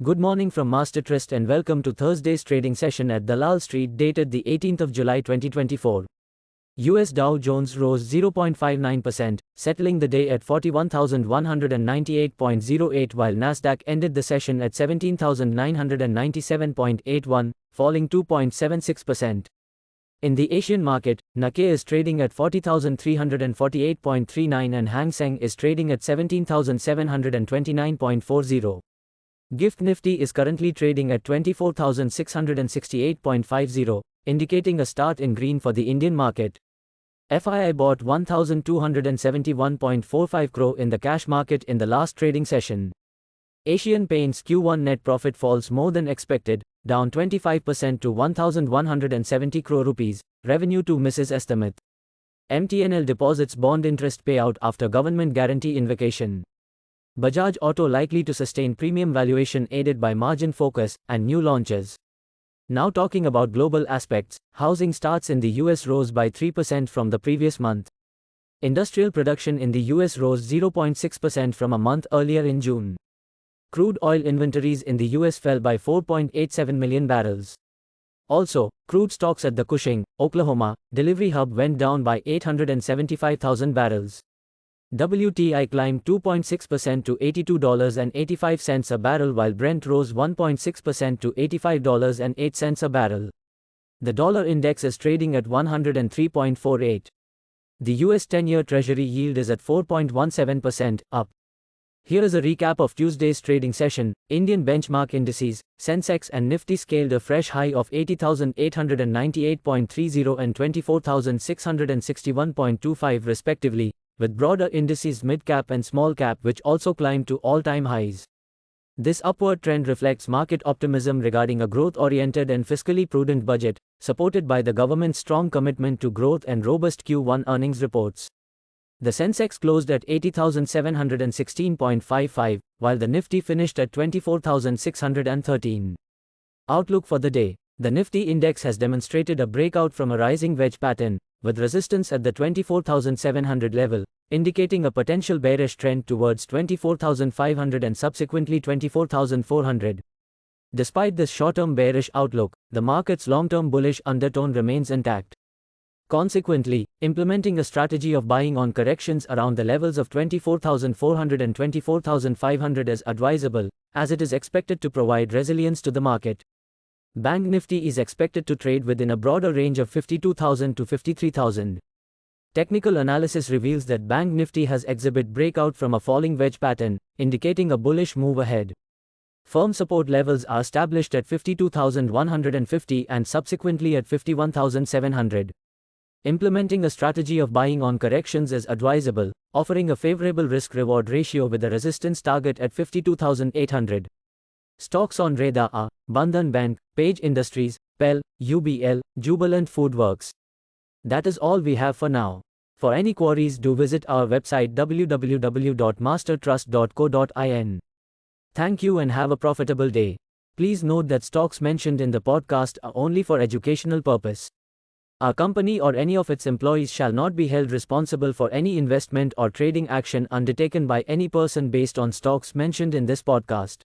Good morning from Master Trust and welcome to Thursday's trading session at Dalal Street dated the 18th of July 2024. US Dow Jones rose 0.59%, settling the day at 41,198.08 while Nasdaq ended the session at 17,997.81, falling 2.76%. In the Asian market, Nikkei is trading at 40,348.39 and Hang Seng is trading at 17,729.40. GIFT Nifty is currently trading at 24,668.50, indicating a start in green for the Indian market. FII bought 1,271.45 crore in the cash market in the last trading session. Asian Paints Q1 net profit falls more than expected, down 25% to 1,170 crore rupees, revenue to misses estimate. MTNL deposits bond interest payout after government guarantee invocation. Bajaj Auto likely to sustain premium valuation aided by margin focus and new launches. Now talking about global aspects, housing starts in the US rose by 3% from the previous month. Industrial production in the US rose 0.6% from a month earlier in June. Crude oil inventories in the US fell by 4.87 million barrels. Also, crude stocks at the Cushing, Oklahoma, delivery hub went down by 875,000 barrels. WTI climbed 2.6% to $82.85 a barrel while Brent rose 1.6% to $85.08 a barrel. The dollar index is trading at 103.48. The US 10-year Treasury yield is at 4.17%, up. Here is a recap of Tuesday's trading session. Indian benchmark indices, Sensex and Nifty scaled a fresh high of 80,898.30 and 24,661.25 respectively, with broader indices mid-cap and small-cap which also climbed to all-time highs. This upward trend reflects market optimism regarding a growth-oriented and fiscally prudent budget, supported by the government's strong commitment to growth and robust Q1 earnings reports. The Sensex closed at 80,716.55, while the Nifty finished at 24,613. Outlook for the day. The Nifty index has demonstrated a breakout from a rising wedge pattern, with resistance at the 24,700 level, indicating a potential bearish trend towards 24,500 and subsequently 24,400. Despite this short-term bearish outlook, the market's long-term bullish undertone remains intact. Consequently, implementing a strategy of buying on corrections around the levels of 24,400 and 24,500 is advisable, as it is expected to provide resilience to the market. Bank Nifty is expected to trade within a broader range of 52,000 to 53,000. Technical analysis reveals that Bank Nifty has exhibited breakout from a falling wedge pattern, indicating a bullish move ahead. Firm support levels are established at 52,150 and subsequently at 51,700. Implementing a strategy of buying on corrections is advisable, offering a favorable risk-reward ratio with a resistance target at 52,800. Stocks on radar are Bandhan Bank, Page Industries, PEL, UBL, Jubilant FoodWorks. That is all we have for now. For any queries, do visit our website www.mastertrust.co.in. Thank you and have a profitable day. Please note that stocks mentioned in the podcast are only for educational purpose. Our company or any of its employees shall not be held responsible for any investment or trading action undertaken by any person based on stocks mentioned in this podcast.